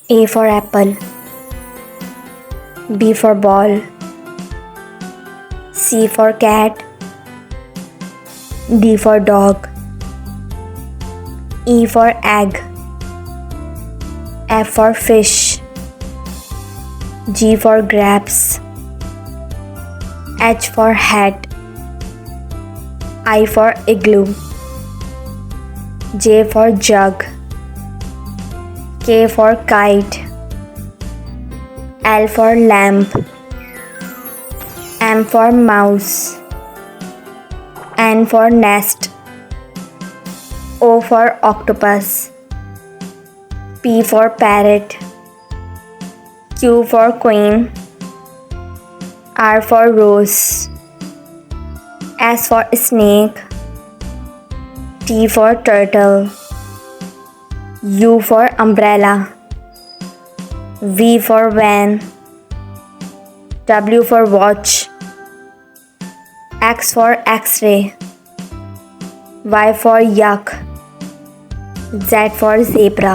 A for apple, B for ball, C for cat, D for dog, E for egg, F for fish, G for grapes, H for hat, I for igloo, J for jug, K for kite, L for lamp, M for mouse, N for nest, O for octopus, P for parrot, Q for queen, R for rose, S for snake, T for turtle, U for umbrella, V for van, W for watch, X for X-ray, Y for yak, Z for zebra.